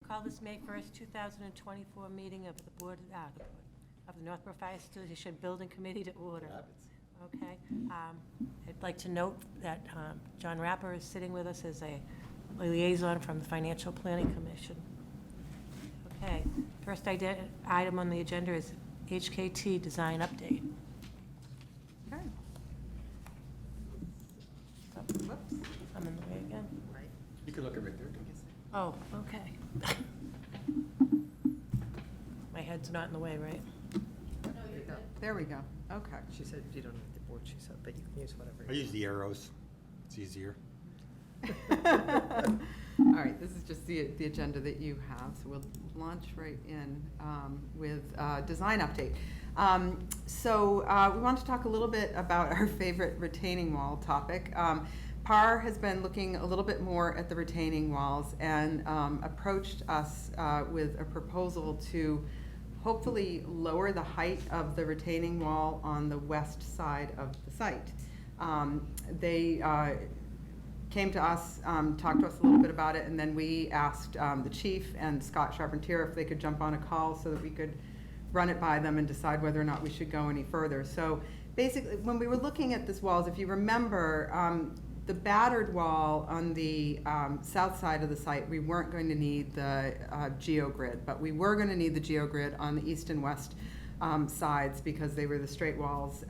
Call this May 1st, 2024 meeting of the Board of the Northborough Fire Station Building Committee to order. Okay. I'd like to note that John Rapper is sitting with us as a liaison from the Financial Planning Commission. Okay. First item on the agenda is HKT design update. Okay. Oh, whoops, I'm in the way again. Right. You can look at right there. Oh, okay. My head's not in the way, right? There we go. Okay. She said you don't need the board, she said, but you can use whatever. I use the arrows. It's easier. All right, this is just the agenda that you have, so we'll launch right in with design update. We want to talk a little bit about our favorite retaining wall topic. PAR has been looking a little bit more at the retaining walls and approached us with a proposal to hopefully lower the height of the retaining wall on the west side of the site. They came to us, talked to us a little bit about it, and then we asked the chief and Scott Charpentier if they could jump on a call so that we could run it by them and decide whether or not we should go any further. So basically, when we were looking at this walls, if you remember, the battered wall on the south side of the site, we weren't going to need the geogrid, but we were going to need the geogrid on the east and west sides because they were the straight walls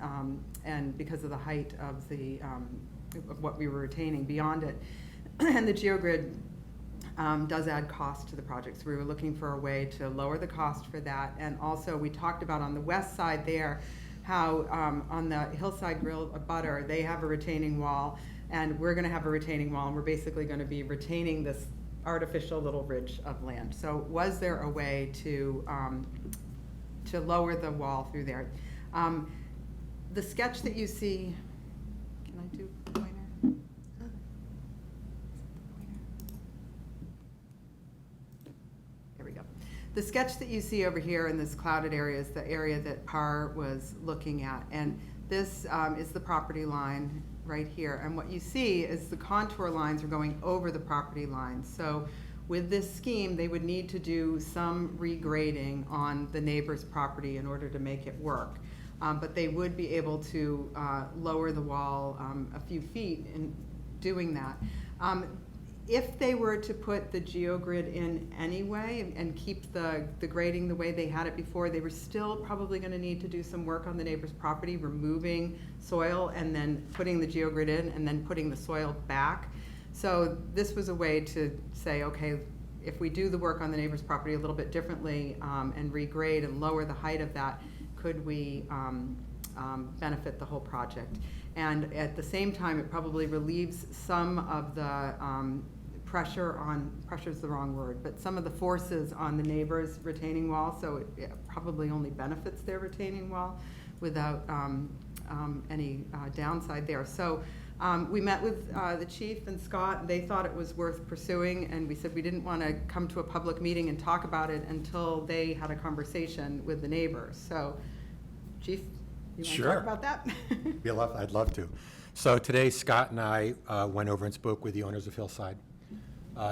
and because of the height of the of what we were retaining beyond it. And the geogrid does add cost to the project, so we were looking for a way to lower the cost for that. And also we talked about on the west side there how on the Hillside Grill Butter, they have a retaining wall, and we're going to have a retaining wall, and we're basically going to be retaining this artificial little ridge of land. So was there a way to lower the wall through there? The sketch that you see, can I do pointer? There we go. The sketch that you see over here in this clouded area is the area that PAR was looking at, and this is the property line right here. And what you see is the contour lines are going over the property lines. So with this scheme, they would need to do some regrading on the neighbor's property in order to make it work. But they would be able to lower the wall a few feet in doing that. If they were to put the geogrid in anyway and keep the grading the way they had it before, they were still probably going to need to do some work on the neighbor's property, removing soil and then putting the geogrid in and then putting the soil back. So this was a way to say, okay, if we do the work on the neighbor's property a little bit differently and regrade and lower the height of that, could we benefit the whole project? And at the same time, it probably relieves some of the pressure's the wrong word, but some of the forces on the neighbor's retaining wall, so it probably only benefits their retaining wall without any downside there. So we met with the chief and Scott. They thought it was worth pursuing, and we said we didn't want to come to a public meeting and talk about it until they had a conversation with the neighbors. So, Chief, you want to talk about that? I'd love to. So today, Scott and I went over and spoke with the owners of Hillside.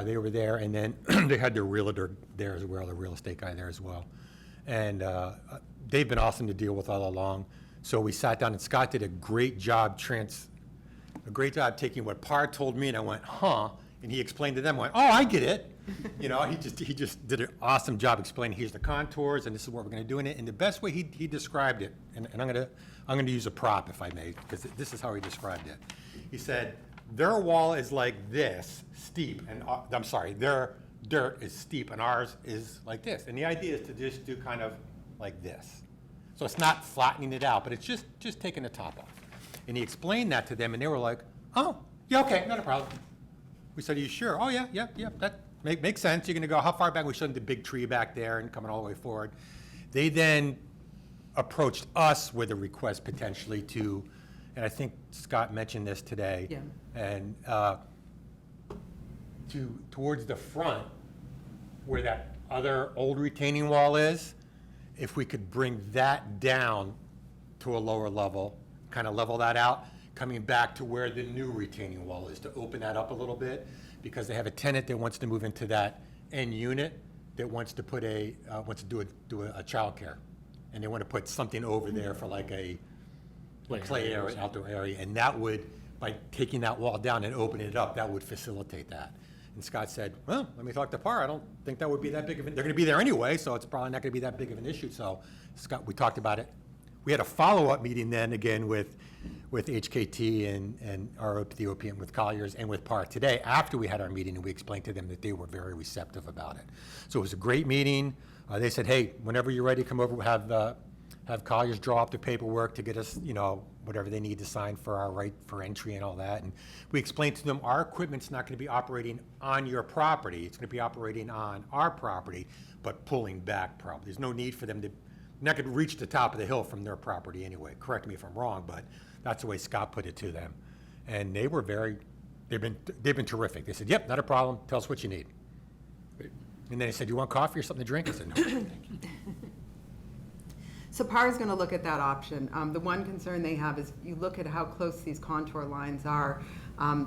They were there, and then they had their realtor there as well, the real estate guy there as well. And they've been awesome to deal with all along. So we sat down, and Scott did a great job taking what PAR told me, and I went, huh? And he explained to them, went, oh, I get it. You know, he just did an awesome job explaining, here's the contours, and this is what we're going to do in it. And the best way he described it, and I'm going to use a prop if I may, because this is how he described it. He said, their wall is like this, steep, and I'm sorry, their dirt is steep, and ours is like this. And the idea is to just do kind of like this. So it's not flattening it out, but it's just taking the top off. And he explained that to them, and they were like, oh, yeah, okay, not a problem. We said, are you sure? Oh, yeah, that makes sense. You're going to go how far back? We showed them the big tree back there and coming all the way forward. They then approached us with a request potentially to, and I think Scott mentioned this today, Yeah. and towards the front where that other old retaining wall is, if we could bring that down to a lower level, kind of level that out, coming back to where the new retaining wall is, to open that up a little bit, because they have a tenant that wants to move into that end unit, that wants to put wants to do a childcare, and they want to put something over there for like a play area, outdoor area, and that would, by taking that wall down and opening it up, that would facilitate that. And Scott said, well, let me talk to Par, I don't think that would be that big of they're gonna be there anyway, so it's probably not gonna be that big of an issue, so Scott, we talked about it. We had a follow-up meeting then, again, with HKT and the OPM, with Colliers and with Par today, after we had our meeting, and we explained to them that they were very receptive about it. So it was a great meeting. They said, hey, whenever you're ready, come over, have Colliers draw up the paperwork to get us, whatever they need to sign for our right for entry and all that. And we explained to them, our equipment's not gonna be operating on your property, it's gonna be operating on our property, but pulling back probably. There's no need for them to, not gonna reach the top of the hill from their property anyway. Correct me if I'm wrong, but that's the way Scott put it to them. And they were they've been terrific. They said, yep, not a problem, tell us what you need. And then they said, you want coffee or something to drink? I said, no, thank you. So PAR is going to look at that option. The one concern they have is you look at how close these contour lines are.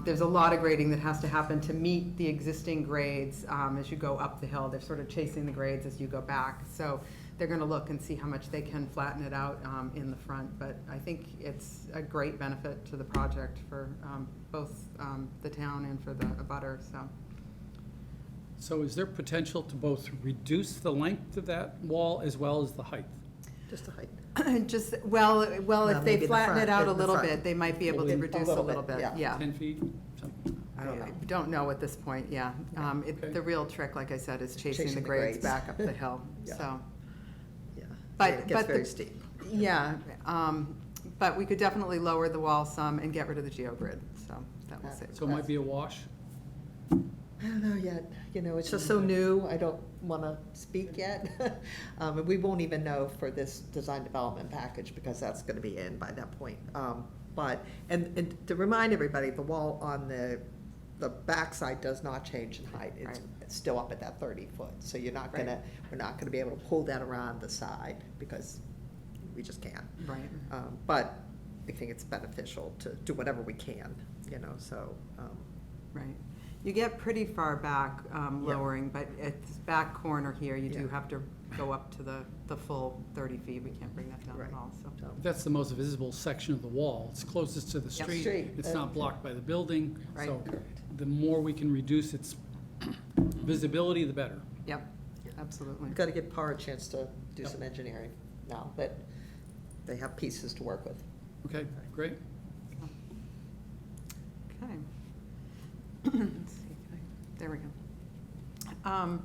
There's a lot of grading that has to happen to meet the existing grades as you go up the hill. They're sort of chasing the grades as you go back. So they're going to look and see how much they can flatten it out in the front. But I think it's a great benefit to the project for both the town and for the abutter. So is there potential to both reduce the length of that wall as well as the height? Just the height. Well, if they maybe the flatten it front, out in a the little front. bit, they might be able to A reduce a little little bit, bit, yeah. yeah. 10 feet, something? I don't know. Don't know at this point, yeah. Okay. The real trick, like I said, is chasing Chasing the the grades grades. back up the hill, Yeah. so. Yeah. But- It but gets the- very steep. Yeah, but we could definitely lower the wall some and get rid of the geogrid, so that will save. So it might be a wash? I don't know yet, it's just so new, I don't wanna speak yet. And we won't even know for this design development package, because that's gonna be in by that point. But, and to remind everybody, the wall on the backside does not change in height. Right. It's still up at that 30 foot, so we're not gonna be able to pull that around the side, because we just can't. Right. But I think it's beneficial to do whatever we can, so. Right. You get pretty far back lowering, but at this back corner here, you do Yeah. have to go up to the full 30 feet. We can't bring that down at Right. all, so. That's the most visible section of the wall. It's closest to the Yep. street. Street. It's not blocked by the building. Right. So the more we can reduce its visibility, the better. Yep, absolutely. We've got to give PAR a chance to do Yep. some engineering now that they have pieces to work with. Okay, great. Okay. Let's see, there we go.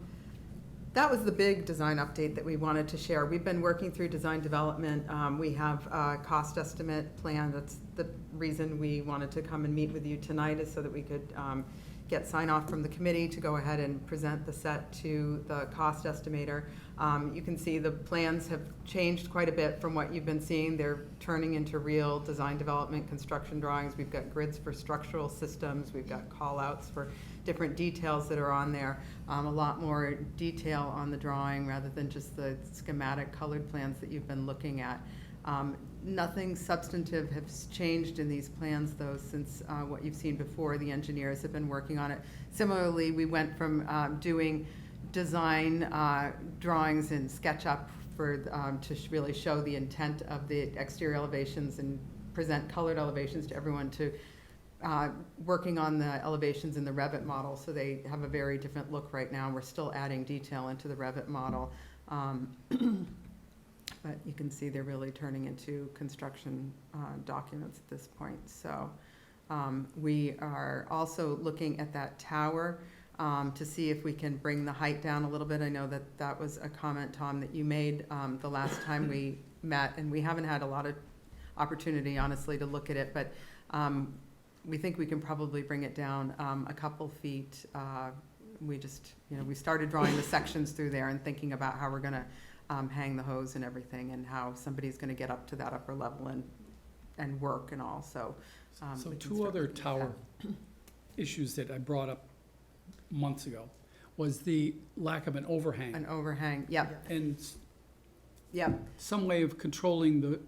That was the big design update that we wanted to share. We've been working through design development. We have a cost estimate plan. That's the reason we wanted to come and meet with you tonight, is so that we could get sign off from the committee to go ahead and present the set to the cost estimator. You can see the plans have changed quite a bit from what you've been seeing. They're turning into real design development construction drawings. We've got grids for structural systems. We've got call-outs for different details that are on there. A lot more detail on the drawing rather than just the schematic colored plans that you've been looking at. Nothing substantive has changed in these plans, though, since what you've seen before. The engineers have been working on it. Similarly, we went from doing design drawings in SketchUp to really show the intent of the exterior elevations and present colored elevations to everyone, to working on the elevations in the Revit model. So they have a very different look right now. We're still adding detail into the Revit model. But you can see they're really turning into construction documents at this point. So we are also looking at that tower to see if we can bring the height down a little bit. I know that that was a comment, Tom, that you made the last time we met, and we haven't had a lot of opportunity, honestly, to look at it, but we think we can probably bring it down a couple feet. We just, we started drawing the sections through there and thinking about how we're gonna hang the hose and everything, and how somebody's gonna get up to that upper level and work and all, so. So we can two start other looking at tower issues that I brought up months ago was the lack of an that. overhang. An overhang, yep, And yep, some way of controlling the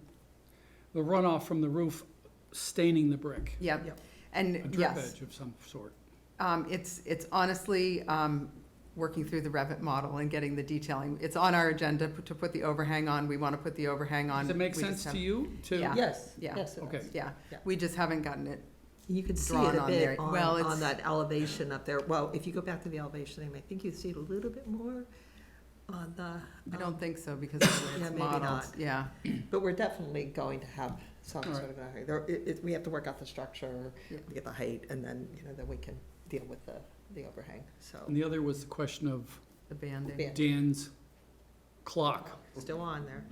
runoff from the roof staining the brick. yep. Yep. And A drip yes, edge of some sort. it's honestly, working through the Revit model and getting the detailing. It's on our agenda to put the overhang on. We want to put the overhang on. Does it make We just sense to haven't- you to? Yeah. Yes, Yeah. yes, it Okay. does. Yeah, Yeah. we just haven't gotten it. You can see Drawn it a on bit there. Well, it's- on that elevation up there. Well, if you go back to the elevation, I think you see it a little bit more on the. I don't think so because of the way Yeah, it's maybe modeled. not. Yeah, but we're definitely going to have some All sort of, we have to work out the structure, Yeah. get the height, and then, then we can deal with the overhang, so. And the other was the question of the banding. Band. Dan's clock. Still on there.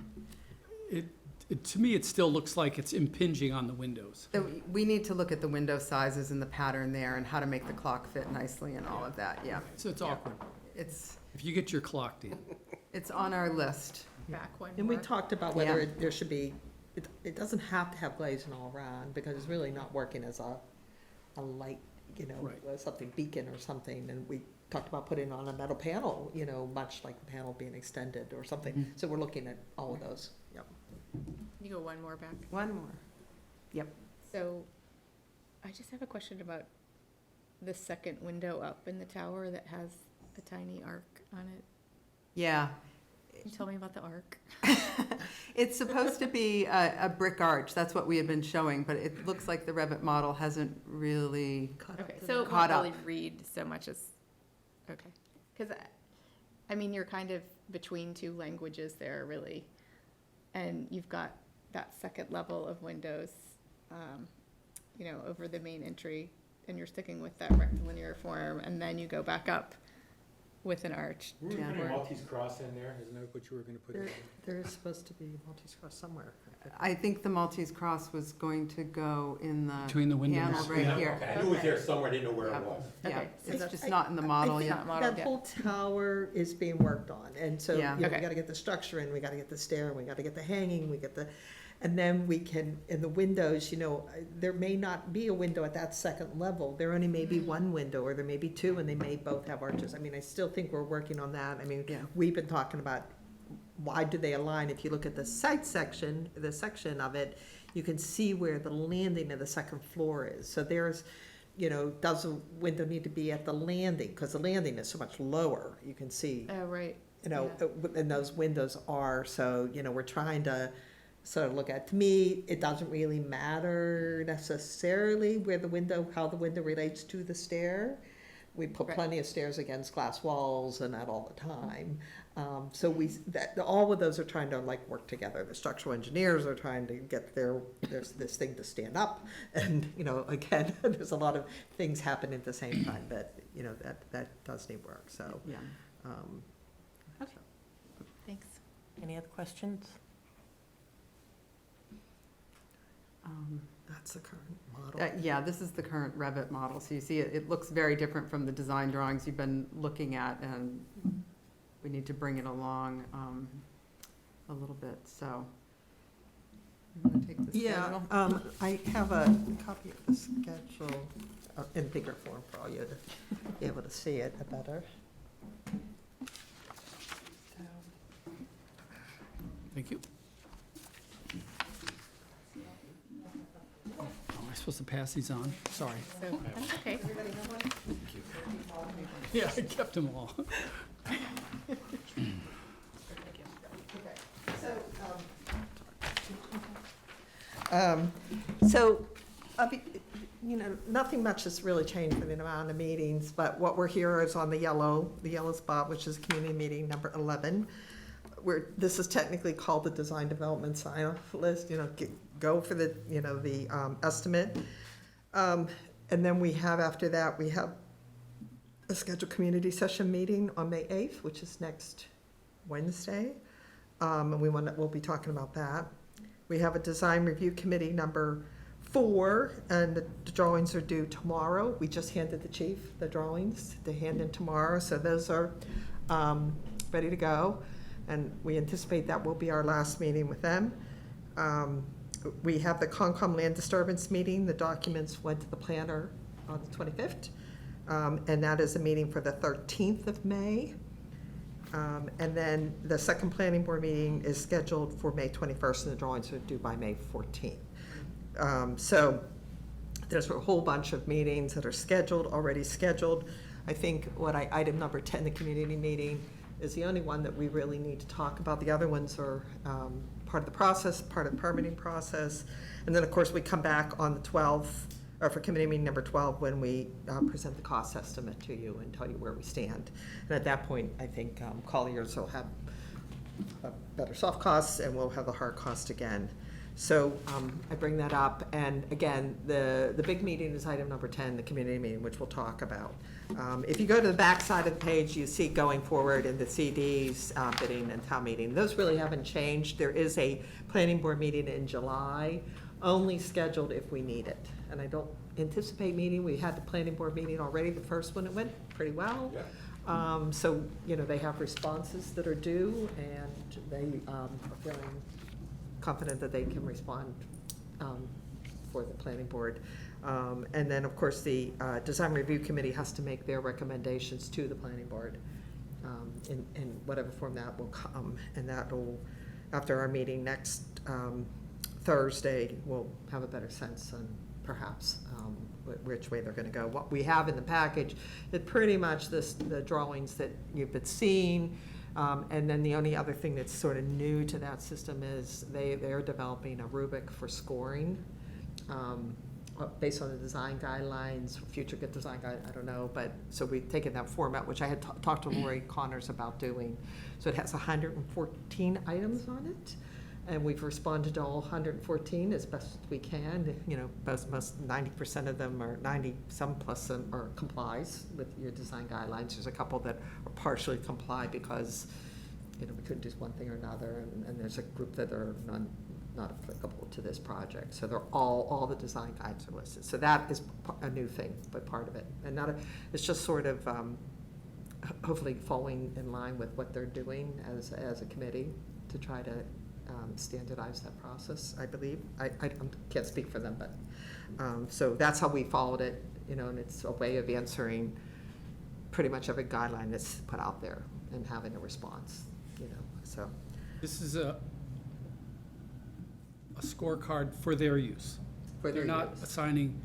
To me, it still looks like it's impinging on the windows. So we need to look at the window sizes and the pattern there and how to make the clock fit nicely and all of that, yeah. So it's awkward. It's, If you get your clock, Dan. it's on our list. Back one And we more. talked about Yeah. whether there should be, it doesn't have to have glazing all around, because it's really not working as a light, Right. something beacon or something, and we talked about putting on a metal panel, much like the panel being extended or something, Mhm. so we're looking at all of those, yep. You go one more back. One more. So, I just have a question about the second window up in the tower that has a tiny arc on it. Yeah. Can you tell me about the arc? It's supposed to be a brick arch. That's what we had been showing, but it looks like the Revit model hasn't really, Okay, so it Caught won't up. really read so much as, okay. Because, I mean, you're kind of between two languages there, really. And you've got that second level of windows, over the main entry, and you're sticking with that rectilinear form, and then you go back up with an arch. We were Yeah. putting Maltese cross in there, isn't that what you were gonna put in? There is supposed to be Maltese cross somewhere. I think the Maltese cross was going to go in the Between the windows. panel right Yeah, here. okay, I knew it was there somewhere, I didn't know where Yeah. it was. Yeah, Okay, so it's that's- just not in the model I think yet. Not modeled that yet. whole tower is being worked on, and so, Yeah. we Okay. gotta get the structure in, we gotta get the stair, we gotta get the hanging, and then we can, in the windows, there may not be a window at that second level. There only may be one window, or there may be two, and they may both have arches. I mean, I still think we're working on that. I mean, Yeah. we've been talking about why do they align? If you look at the site section, the section of it, you can see where the landing of the second floor is. So there's, does a window need to be at the landing? Because the landing is so much lower, you can see, Oh, right. and those windows are, so, we're trying to sort of look at, to me, it doesn't really matter necessarily how the window relates to the stair. We put Right. plenty of stairs against glass walls and that all the time. So all of those are trying to work together. The structural engineers are trying to get there's this thing to stand up. And, again, there's a lot of things happening at the same time, but, that does need work, so. Yeah. Thanks. Any other questions? That's the current model. Yeah, this is the current Revit model. So you see, it looks very different from the design drawings you've been looking at, and we need to bring it along a little bit, so. I'm gonna take this Yeah, schedule. I have a copy of the schedule in bigger form for all you to be able to see it better. Thank you. Oh, am I supposed to pass these on? Sorry. So, that's okay. Yeah, I kept them all. So, nothing much has really changed for the amount of meetings, but what we're here is on the yellow spot, which is community meeting number 11. This is technically called the design development sign-off list, go for the estimate. And then we have, after that, we have a scheduled community session meeting on May 8th, which is next Wednesday. And we'll be talking about that. We have a design review committee number 4, and the drawings are due tomorrow. We just handed the chief the drawings to hand in tomorrow, so those are ready to go. And we anticipate that will be our last meeting with them. We have the Concom land disturbance meeting. The documents went to the planner on the 25th. And that is a meeting for the 13th of May. And then the second planning board meeting is scheduled for May 21st, and the drawings are due by May 14th. So there's a whole bunch of meetings that are already scheduled. I think item number 10, the community meeting, is the only one that we really need to talk about. The other ones are part of the process, part of the permitting process. And then, of course, we come back on the 12th, or for committee meeting number 12, when we present the cost estimate to you and tell you where we stand. And at that point, I think Colliers will have better soft costs, and we'll have the hard cost again. So I bring that up, and again, the big meeting is item number 10, the community meeting, which we'll talk about. If you go to the back side of the page, you see going forward in the CDs, bidding and town meeting. Those really haven't changed. There is a planning board meeting in July, only scheduled if we need it. And I don't anticipate meeting. We had the planning board meeting already, the first one. It went pretty well. Yeah. So, they have responses that are due, and they are feeling confident that they can respond for the planning board. And then, of course, the design review committee has to make their recommendations to the planning board in whatever form that will come. And that will, after our meeting next Thursday, we'll have a better sense on perhaps which way they're going to go. What we have in the package is pretty much the drawings that you've been seeing. And then the only other thing that's sort of new to that system is they're developing a rubric for scoring based on the design guidelines, future good design guide, I don't know, but so we've taken that format, which I had talked to Lori Connors about doing. So it has 114 items on it, and we've responded to all 114 as best we can. Most 90% of them are 90-some plus them are complies with your design guidelines. There's a couple that are partially comply because we couldn't do one thing or another, and there's a group that are not applicable to this project. So they're all the design guides are listed. So that is a new thing, but part of it, and it's just sort of hopefully falling in line with what they're doing as a committee to try to standardize that process, I believe. I can't speak for them, but so that's how we followed it, and it's a way of answering pretty much every guideline that's put out there and having a response, so. This is a scorecard for their use. They're not assigning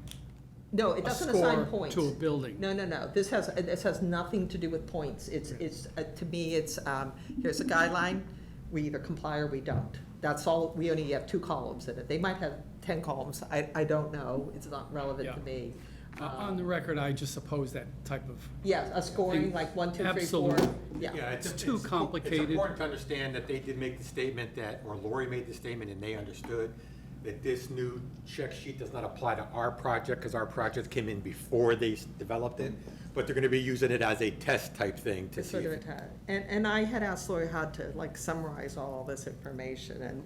No, it a doesn't assign score points. to a building. No. This has nothing to do with points. It's to me, it's, here's a guideline. We either comply or we don't. That's all. We only have 2 columns in it. They might have 10 columns. I don't know. It's not relevant to me. On the record, I just oppose that type of. Yeah, a scoring like 1, 2, 3, 4. Absolutely. Yeah. It's too complicated. It's important to understand that they did make the statement or Lori made the statement, and they understood that this new check sheet does not apply to our project, because our project came in before they developed it, but they're gonna be using it as a test type thing to It's see. sort of a tag. And I had asked Lori how to summarize all this information, and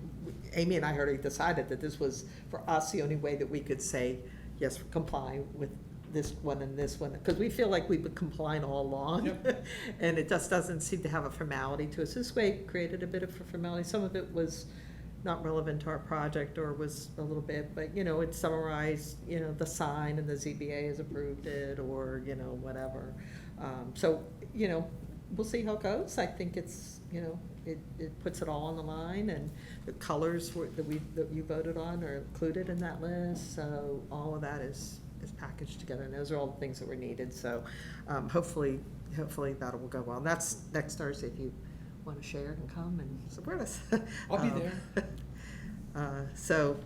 Amy and I already decided that this was, for us, the only way that we could say, yes, comply with this one and this one, because we feel like we've been complying all along. Yep. And it just doesn't seem to have a formality to us. This way created a bit of a formality. Some of it was not relevant to our project, or was a little bit, but, it summarized, the sign and the ZBA has approved it, or, whatever. So, we'll see how it goes. I think it's, it puts it all on the line, and the colors that you voted on are included in that list. So all of that is packaged together, and those are all the things that were needed. So hopefully that will go well. And that's next Thursday if you want to share and come and support us. I'll be there. So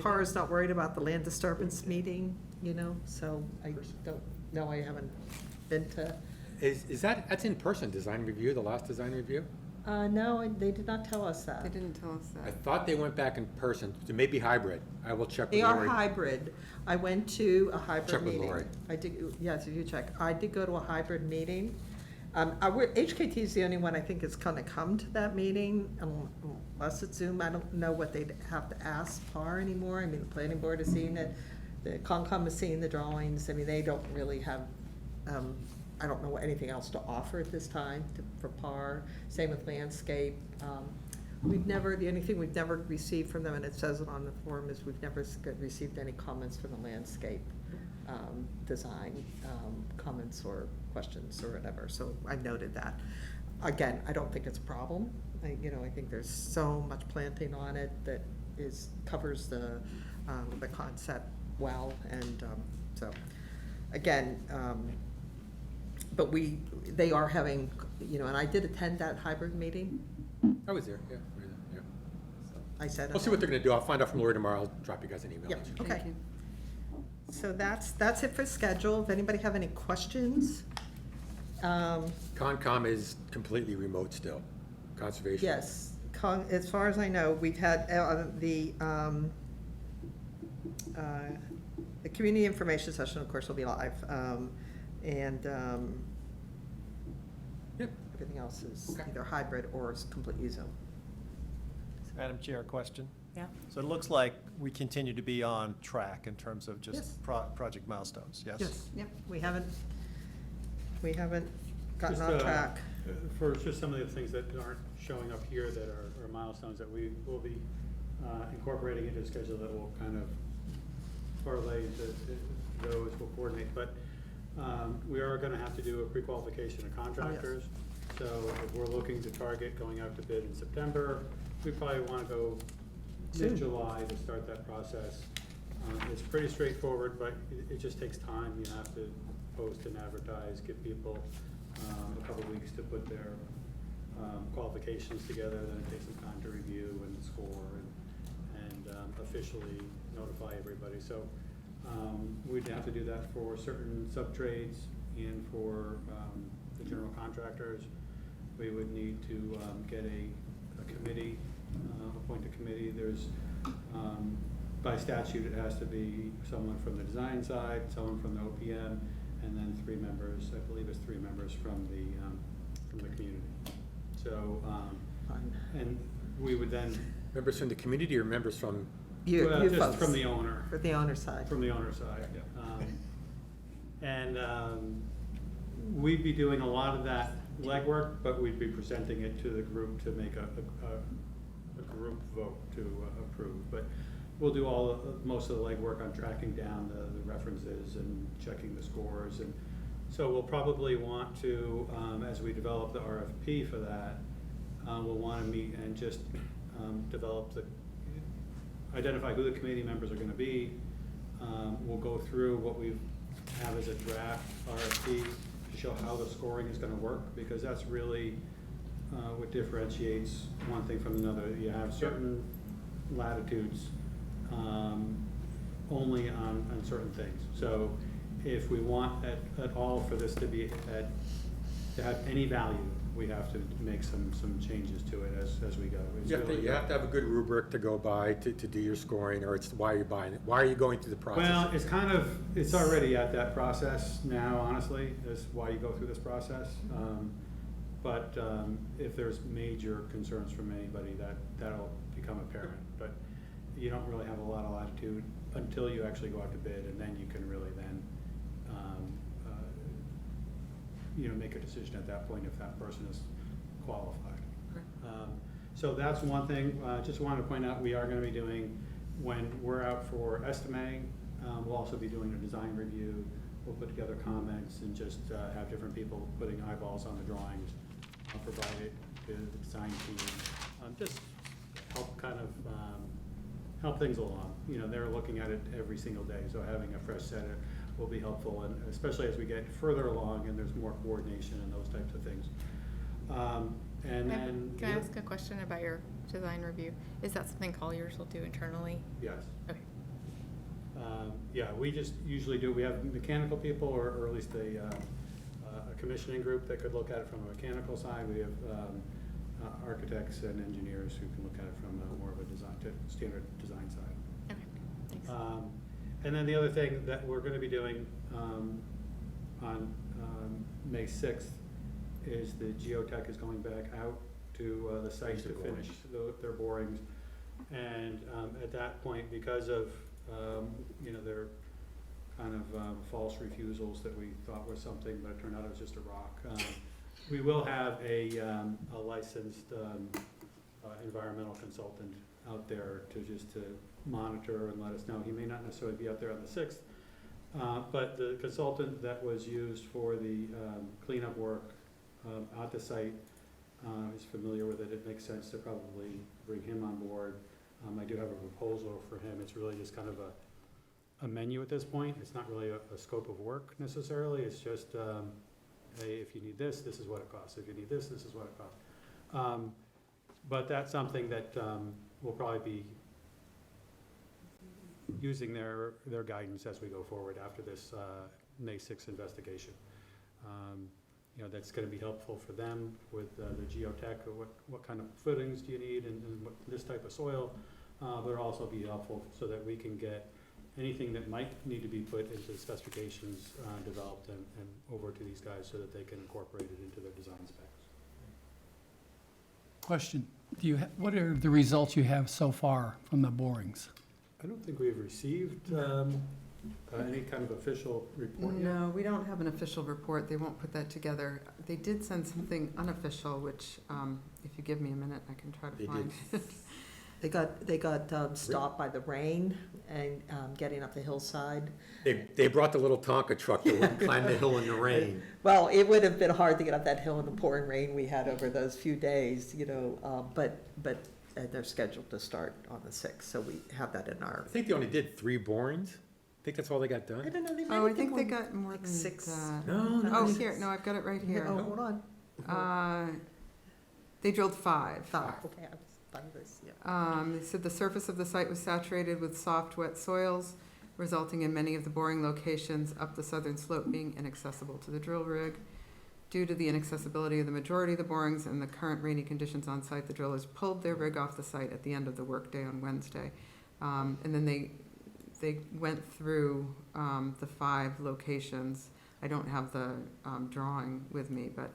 PAR is not worried about the land disturbance meeting, so I don't know, I haven't been to. That's in person, design review, the last design review? No, they did not tell us that. They didn't tell us I that. thought they went back in person. It may be hybrid. I will check with They are Lori. hybrid. I went to a hybrid Check with meeting. Lori. I did, yes, if you check. I did go to a hybrid meeting. HKT is the only one I think is gonna come to that meeting, unless it's Zoom. I don't know what they'd have to ask PAR anymore. I mean, the planning board has seen it, the Concom has seen the drawings. I mean, they don't really have, I don't know anything else to offer at this time for PAR. Same with landscape. The only thing we've never received from them, and it says it on the form, is we've never received any comments from the landscape design comments or questions or whatever. So I've noted that. Again, I don't think it's a problem. I think there's so much planting on it that covers the concept well, and so again, but they are having, and I did attend that hybrid meeting. I was there, yeah. Yeah. I said. We'll see what they're gonna do. I'll find out from Lori tomorrow. I'll drop you guys an email. Yeah, let you know. okay. Thank you. So that's it for schedule. If anybody have any questions? Concom is completely remote still. Conservation. Yes, as far as I know, we've had the community information session, of course, will be live. And Yep. everything else is Okay. either hybrid or it's completely Zoom. Madam Chair, a question? Yeah. So it looks like we continue to be on track in terms of Yes. just project milestones, yes? Yep, we haven't gotten Just, off track. For just some of the things that aren't showing up here that are milestones that we will be incorporating into the schedule that will kind of parlay into those, will coordinate. But we are gonna have to do a pre-qualification of contractors. So if we're looking to target going out to bid in September, we probably wanna go Soon. mid-July to start that process. It's pretty straightforward, but it just takes time. You have to post and advertise, give people a couple weeks to put their qualifications together, then it takes some time to review and score and officially notify everybody. So we'd have to do that for certain sub-trades and for the general contractors. We would need to get a committee, appoint a committee. There's, by statute, it has to be someone from the design side, someone from the OPM, and then 3 members, I believe it's 3 members from the community. So, Fine. and we would then, Members from the community or members from, well, You just folks, from the owner. for the owner side. From the owner's side. And we'd be doing a lot of that legwork, but we'd be presenting it to the group to make a group vote to approve. But we'll do most of the legwork on tracking down the references and checking the scores. And so we'll probably want to, as we develop the RFP for that, we'll want to meet and just identify who the committee members are going to be. We'll go through what we have as a draft RFP to show how the scoring is going to work, because that's really what differentiates one thing from another. You have certain latitudes only on certain things. So if we want at all for this to have any value, we have to make some changes to it as we go. It's you have to have a good rubric to go by to do your scoring, or it's why are you buying it? Why are you going through the process? Well, it's already at that process now, honestly, is why you go through this process. But if there's major concerns from anybody, that'll become apparent. But you don't really have a lot of latitude until you actually go out to bid, and then you can really then make a decision at that point if that person is qualified. So that's one thing. Just wanted to point out, we are going to be doing, when we're out for estimating, we'll also be doing a design review. We'll put together comments and just have different people putting eyeballs on the drawings. I'll provide it to the design team. Just help kind of help things along. They're looking at it every single day, so having a fresh set will be helpful, and especially as we get further along and there's more coordination and those types of things. And then Can I ask a question about your design review? Is that something Colliers will do internally? yes. Okay. Yeah, we just usually do, we have mechanical people, or at least a commissioning group that could look at it from a mechanical side. We have architects and engineers who can look at it from more of a standard design side. Okay, thanks. And then the other thing that we're going to be doing on May 6th is the geotech is going back out to the site to finish their borings. And at that point, because of their kind of false refusals that we thought was something, but it turned out it was just a rock, we will have a licensed environmental consultant out there to monitor and let us know. He may not necessarily be out there on the 6th, but the consultant that was used for the cleanup work at the site is familiar with it. It makes sense to probably bring him on board. I do have a proposal for him. It's really just kind of a menu at this point. It's not really a scope of work necessarily. It's just hey, if you need this, this is what it costs. If you need this, this is what it costs. But that's something that we'll probably be using their guidance as we go forward after this May 6th investigation. You know, that's gonna be helpful for them with the geotech, or what kind of footings do you need and what, this type of soil, but it'll also be helpful so that we can get anything that might need to be put into the specifications developed and over to these guys so that they can incorporate it into their design specs. Question, what are the results you have so far from the borings? I don't think we've received any kind of official report yet. No, we don't have an official report. They won't put that together. They did send something unofficial, which, if you give me a minute, I can try They to did. find it. They got stopped by the rain and getting up the hillside. They brought the little Tonka truck that would climb the hill in the rain. Well, it would have been hard to get up that hill in the pouring rain we had over those few days, you know, but they're scheduled to start on the 6th, so we have that in our. I think they only did 3 borings. I think that's all they got I done. don't know, they might Oh, I have think they done got more like than 6. that. No, Oh, no. here, no, I've got it right here. Oh, hold on. They drilled 5. Okay, I was by this, yeah. They said the surface of the site was saturated with soft, wet soils, resulting in many of the boring locations up the southern slope being inaccessible to the drill rig. Due to the inaccessibility of the majority of the borings and the current rainy conditions on site, the drillers pulled their rig off the site at the end of the workday on Wednesday. And then they went through the 5 locations. I don't have the drawing with me, but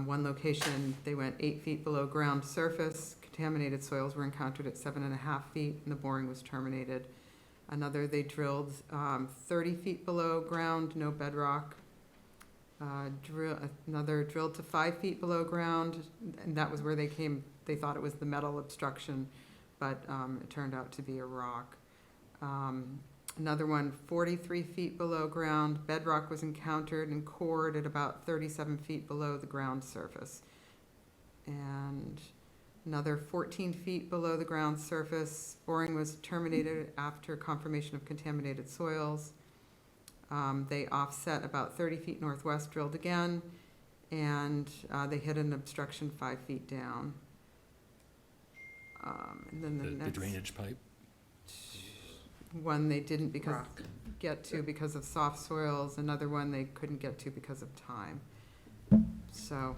one location, they went 8 feet below ground surface. Contaminated soils were encountered at 7.5 feet, and the boring was terminated. Another, they drilled 30 feet below ground, no bedrock. Another drilled to 5 feet below ground, and that was where they thought it was the metal obstruction, but it turned out to be a rock. Another one, 43 feet below ground, bedrock was encountered and cored at about 37 feet below the ground surface. And another 14 feet below the ground surface, boring was terminated after confirmation of contaminated soils. They offset about 30 feet northwest, drilled again, and they hit an obstruction 5 feet down. And then the The next drainage pipe? one they didn't Rock. get to because of soft soils, another one they couldn't get to because of time. So,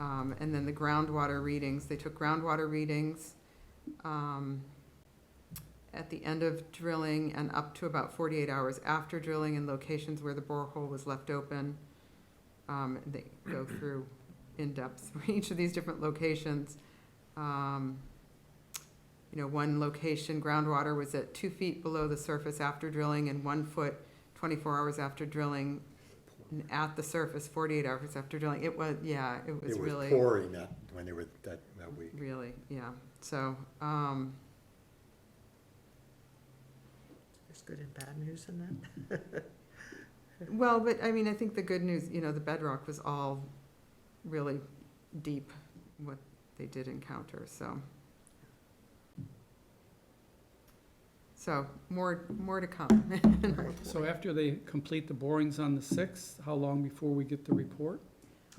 and then the groundwater readings, they took groundwater readings at the end of drilling and up to about 48 hours after drilling in locations where the borehole was left open. They go through in depth for each of these different locations. You know, one location, groundwater was at 2 feet below the surface after drilling and 1 foot 24 hours after drilling, and at the surface 48 hours after drilling. It was, yeah, it was It was really, pouring that, when they were that week. really, yeah. So, There's good and bad news in that. well, but I mean, I think the good news, you know, the bedrock was all really deep, what they did encounter, so. So, more to come. So after they complete the borings on the 6th, how long before we get the report?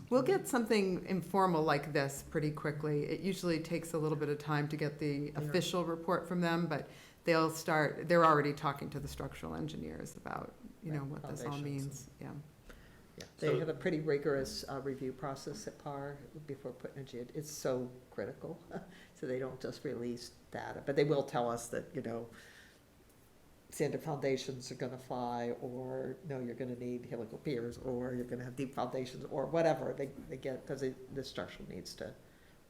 We'll get something informal like this pretty quickly. It usually takes a little bit of time to get the official report from them, but they're already talking to the structural engineers about, you know, Right, what this all foundations means, yeah. Yeah, they So- have a pretty rigorous review process at PAR before putting a geo. It's so critical, so they don't just release data, but they will tell us that, you know, standard foundations are gonna fly, or no, you're gonna need helical piers, or you're gonna have deep foundations, or whatever they get, because the structure needs to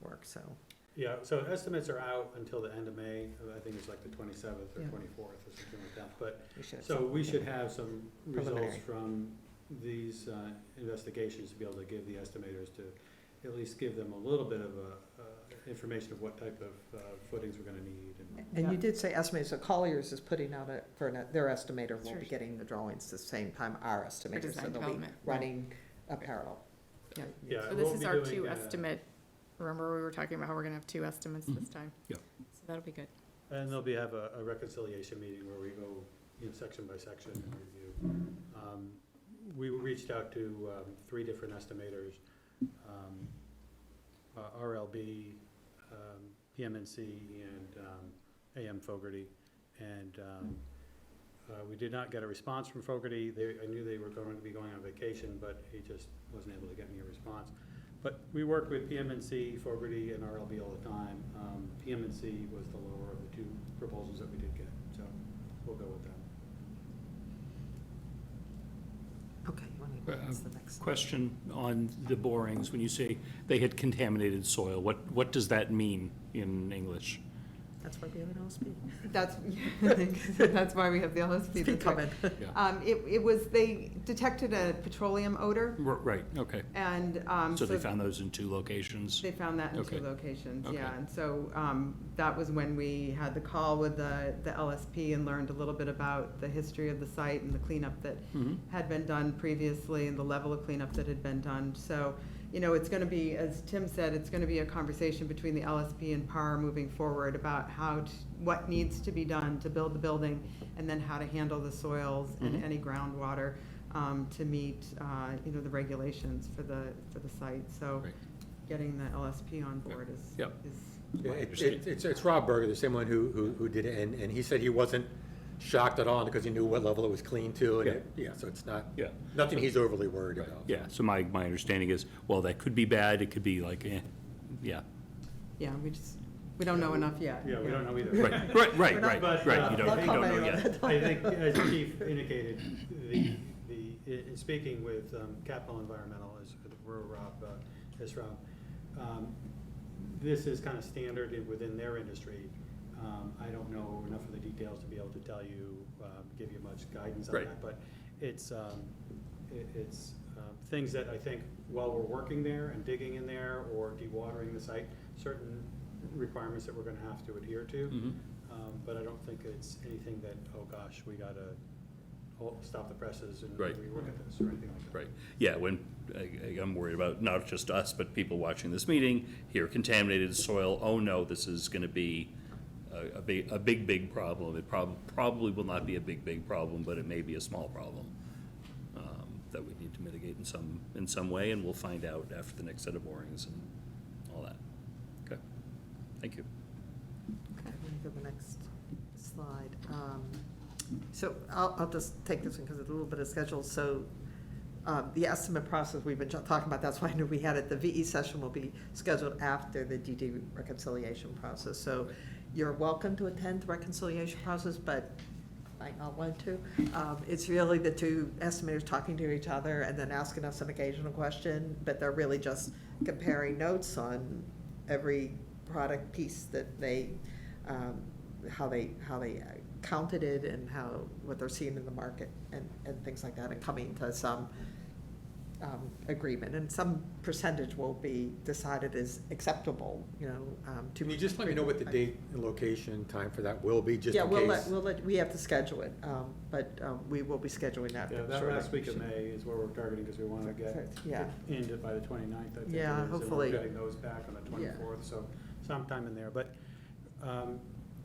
work, so. Yeah, so estimates are out until the end of May. I think it's like the 27th or Yeah. 24th or something like that. But, We should. so we should have some results Preliminary. from these investigations to be able to give the estimators, to at least give them a little bit of information of what type of footings we're gonna need. And you did say estimated, so Colliers is putting out their estimator will Sure. be getting the drawings the same time our estimator, so design they'll be development. running a parallel. Yeah. Yeah, So we'll this is be our doing, 2 estimate. Remember, we were talking about how we're gonna have 2 estimates this time? Yep. So that'll be good. And there'll have a reconciliation meeting where we go, you know, section by section and review. we reached out to 3 different estimators, RLB, PMNC, and AM Fogarty. And we did not get a response from Fogarty. I knew they were going to be going on vacation, but he just wasn't able to get me a response. But we work with PMNC, Fogarty, and RLB all the time. PMNC was the lower of the 2 proposals that we did get, so we'll go with that. Okay, you want to go to the next? Question on the borings, when you say they had contaminated soil, what does that mean in English? That's why we have an LSP. That's why we have the LSP. Keep coming. It was, they detected a petroleum odor, Right, okay. and. So they found those in 2 locations? They found that in Okay. 2 locations, Okay. yeah. And so that was when we had the call with the LSP and learned a little bit about the history of the site and the cleanup that Mhm. had been done previously and the level of cleanup that had been done. So, you know, it's going to be, as Tim said, it's going to be a conversation between the LSP and PAR moving forward about what needs to be done to build the building, and then how to handle the soils and Mhm. any groundwater to meet, you know, the regulations for the site. So Right. getting the LSP on board is. Yep. Yeah, My it- understanding. It's Rob Berger, the same one who did it, and he said he wasn't shocked at all because he knew what level it was clean to, and so it's not, Yeah. nothing he's overly worried about. Yeah, so my understanding is, well, that could be bad, it could be like, yeah. Yeah, we don't know enough yet. Yeah, we don't know either. Right, We're not- But, you don't know commenting on yet. that. I think, as the chief indicated, in speaking with Capital Environmental, where Rob is from, this is kind of standard within their industry. I don't know enough of the details to be able to tell you, give you much guidance on Right. that, but it's things that I think while we're working there and digging in there or dewatering the site, certain requirements that we're gonna have to adhere to. Mhm. But I don't think it's anything that, oh gosh, we gotta stop the presses and Right. rework at this or anything like that. Right, yeah, when, I'm worried about not just us, but people watching this meeting, hear contaminated soil, oh no, this is gonna be a big problem. It probably will not be a big problem, but it may be a small problem that we need to mitigate in some way, and we'll find out after the next set of borings and all that. Okay, thank you. Okay, let me go to the next slide. So I'll just take this one because it's a little bit of schedule. So the estimate process we've been talking about, that's why I knew we had it. The VE session will be scheduled after the DD reconciliation process. So you're welcome to attend the reconciliation process, but might not want to. It's really the 2 estimators talking to each other and then asking us an occasional question, but they're really just comparing notes on every product piece that they, how they counted it and what they're seeing in the market and things like that, and coming to some agreement. And some percentage will be decided as acceptable, you know. Can you just let me know what the date and location, time for that will be, just in Yeah, case? we have to schedule it, but we will be scheduling that. Yeah, that shortly. last week of May is where we're targeting, because we wanna get Yeah. into by the 29th, I think. it Yeah, is, and we're hopefully. getting those back on the Yeah. 24th, so sometime in there. But,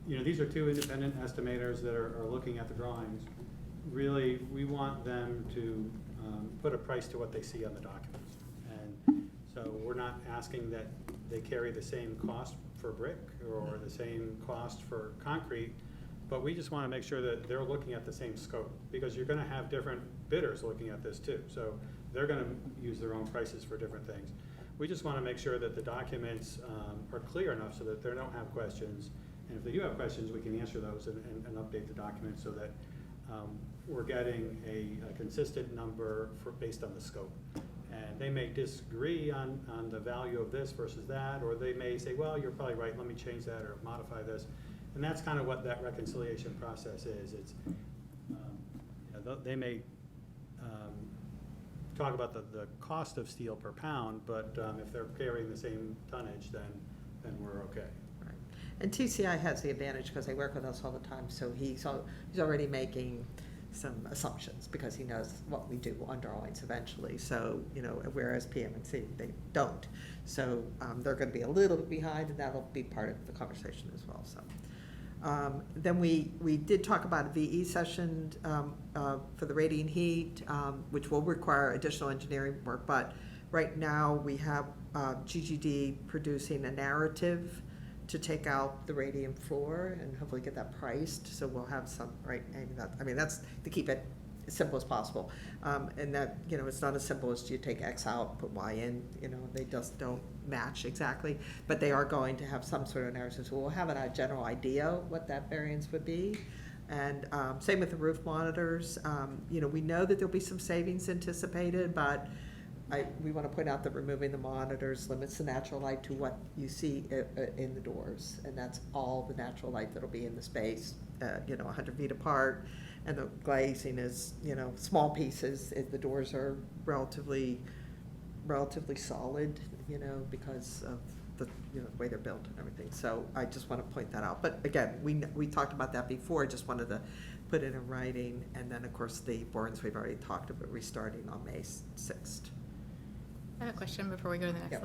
you know, these are 2 independent estimators that are looking at the drawings. Really, we want them to put a price to what they see on the documents. And so we're not asking that they carry the same cost for brick or the same cost for concrete, but we just want to make sure that they're looking at the same scope, because you're going to have different bidders looking at this too. So they're going to use their own prices for different things. We just want to make sure that the documents are clear enough so that they don't have questions. And if they do have questions, we can answer those and update the document so that we're getting a consistent number based on the scope. And they may disagree on the value of this versus that, or they may say, well, you're probably right, let me change that or modify this. And that's kind of what that reconciliation process is. It's, they may talk about the cost of steel per pound, but if they're carrying the same tonnage, then we're okay. Right. And TCI has the advantage because they work with us all the time, so he's already making some assumptions because he knows what we do on drawings eventually. So, you know, whereas PM&C, they don't. So they're going to be a little bit behind, and that'll be part of the conversation as well. So Then we did talk about a VE session for the radiant heat, which will require additional engineering work, but right now we have GGD producing a narrative to take out the radiant floor and hopefully get that priced, so we'll have some, right, that's to keep it as simple as possible. And that, it's not as simple as you take X out, put Y in, they just don't match exactly, but they are going to have some sort of narrative, so we'll have a general idea what that variance would be. And same with the roof monitors. We know that there'll be some savings anticipated, but we want to point out that removing the monitors limits the natural light to what you see in the doors, and that's all the natural light that'll be in the space, 100 feet apart. And the glazing is, small pieces. The doors are relatively solid, because of the way they're built and everything. So I just want to point that out. But again, we talked about that before. I just wanted to put it in writing. And then, of course, the borings we've already talked about restarting on May 6th. I have a question before we go to the next Yep.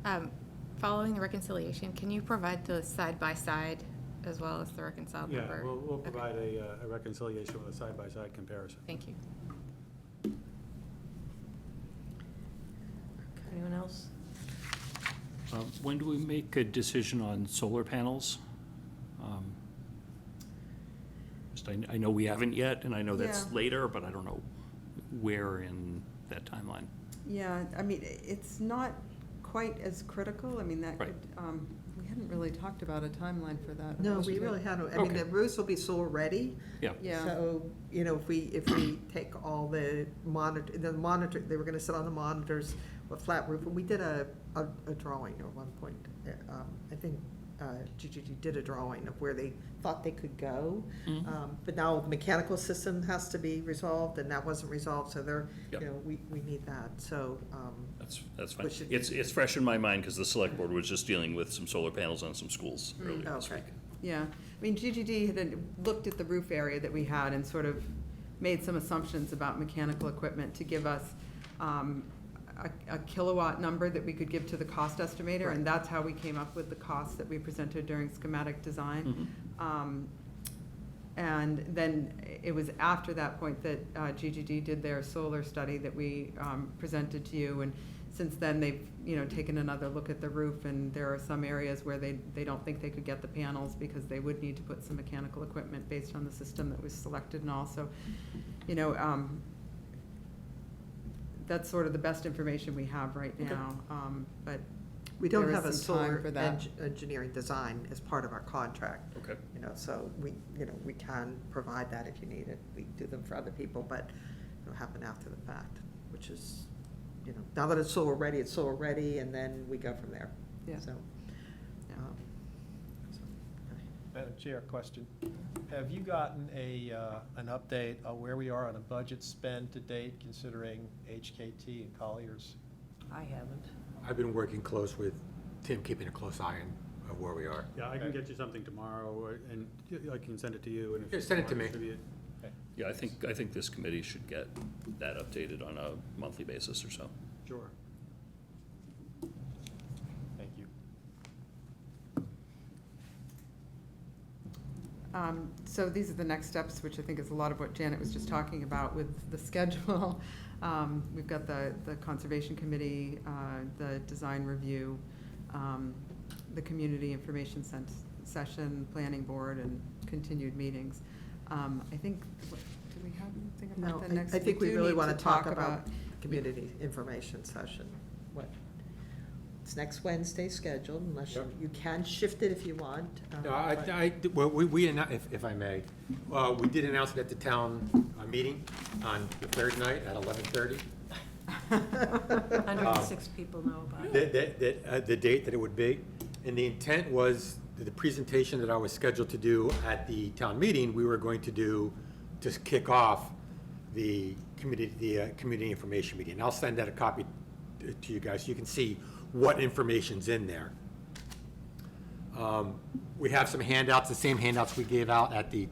slide. Following the reconciliation, can you provide the side-by-side as well as the reconciled Yeah, number? we'll Okay. provide a reconciliation with a side-by-side comparison. Thank you. Anyone else? When do we make a decision on solar panels? I know we haven't yet, and I know that's Yeah. later, but I don't know where in that timeline. Yeah, it's not quite as critical. That Right. could, we hadn't really talked about a timeline for that. No, we really haven't. Okay. The roofs will be solar ready. Yeah. Yeah. So, if we take all the monitor, they were gonna sit on the monitors with flat roof, and we did a drawing at one point. I think GGG did a drawing of where they thought they could go. But now the mechanical system has to be resolved, and that wasn't resolved, so Yep. we need that, so. That's fine. Which should- It's fresh in my mind because the select board was just dealing with some solar panels on some schools earlier this Okay. week. Yeah, GGD had looked at the roof area that we had and sort of made some assumptions about mechanical equipment to give us a kilowatt number that we could give to the cost estimator, and that's how we came up with the costs that we presented during schematic design. And then it was after that point that GGD did their solar study that we presented to you, and since then, they've, taken another look at the roof, and there are some areas where they don't think they could get the panels because they would need to put some mechanical equipment based on the system that was selected and also, that's sort of the best information we have right now, but We don't there is have a some time solar for that. engineering design as part of our contract. Okay. So we can provide that if you need it. We do them for other people, but it'll happen after the fact, which is, now that it's solar ready, and then we go from there. Yeah. So, Madam Chair, question. Have you gotten an update on where we are on a budget spend to date, considering HKT and Colliers? I haven't. I've been working close with Tim, keeping a close eye on where we are. Yeah, I can get you something tomorrow, and I can send it to you, and if Yeah, you send it want to me. distribute- Yeah, I think this committee should get that updated on a monthly basis or so. Sure. Thank you. So these are the next steps, which I think is a lot of what Janet was just talking about with the schedule. We've got the Conservation Committee, the design review, the Community Information Session, Planning Board, and continued meetings. I think, do we have anything no, about the next? I think we do really need want to talk about community information session. It's next Wednesday scheduled, unless Yep. you can shift it if you want. No, well, we if I may, we did announce it at the town meeting on the third night at 11:30. 106 people know about it. The date that it would be. And the intent was that the presentation that I was scheduled to do at the town meeting, we were going to do to kick off the community information meeting. And I'll send out a copy to you guys so you can see what information's in there. We have some handouts, the same handouts we gave out at the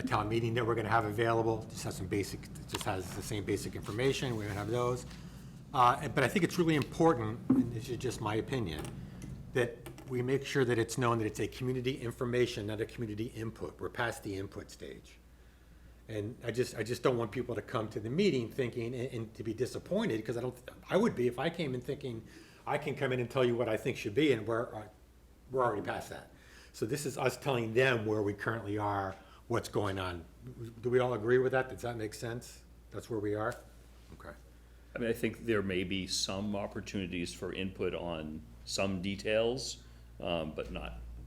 town meeting that we're gonna have available. Just has the same basic information. We're gonna have those. But I think it's really important, and this is just my opinion, that we make sure that it's known that it's a community information, not a community input. We're past the input stage. And I just don't want people to come to the meeting thinking, and to be disappointed, because I would be if I came in thinking, I can come in and tell you what I think should be, and we're already past that. So this is us telling them where we currently are, what's going on. Do we all agree with that? Does that make sense? That's where we are? Okay. I mean, I think there may be some opportunities for input on some details, but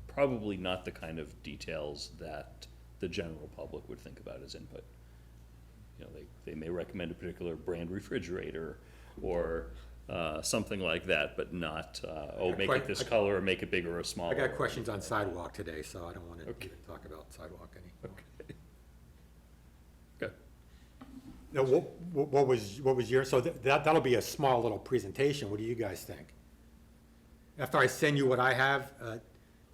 probably not the kind of details that the general public would think about as input. You know, they may recommend a particular brand refrigerator or something like that, but not, make it this color or make it bigger or smaller. I got questions on sidewalk today, so I don't want to Okay. talk about sidewalk any. Okay. Okay. Now, what was your, so that'll be a small little presentation. What do you guys think? After I send you what I have,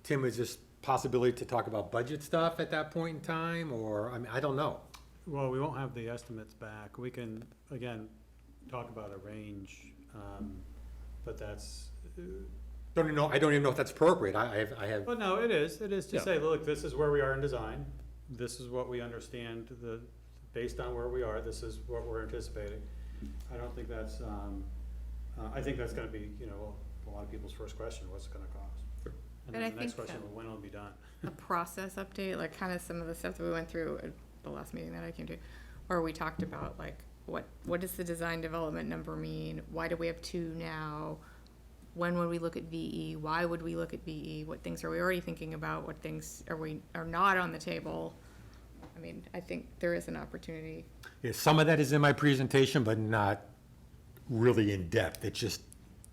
Tim, is this possibility to talk about budget stuff at that point in time, or, I mean, I don't know. Well, we won't have the estimates back. We can, again, talk about a range, but that's, I don't even know if that's appropriate. I have, but no, it is to Yeah. say, look, this is where we are in design. This is what we understand, based on where we are, this is what we're anticipating. I don't think that's, I think that's gonna be, a lot of people's first question, what's it gonna cost? And And then I the next think, question, well, when will it be done? a process update, like kind of some of the stuff that we went through at the last meeting that I came to, where we talked about like, what does the design development number mean? Why do we have 2 now? When would we look at VE? Why would we look at VE? What things are we already thinking about? What things are not on the table? I mean, I think there is an opportunity. yeah, some of that is in my presentation, but not really in depth. It's just,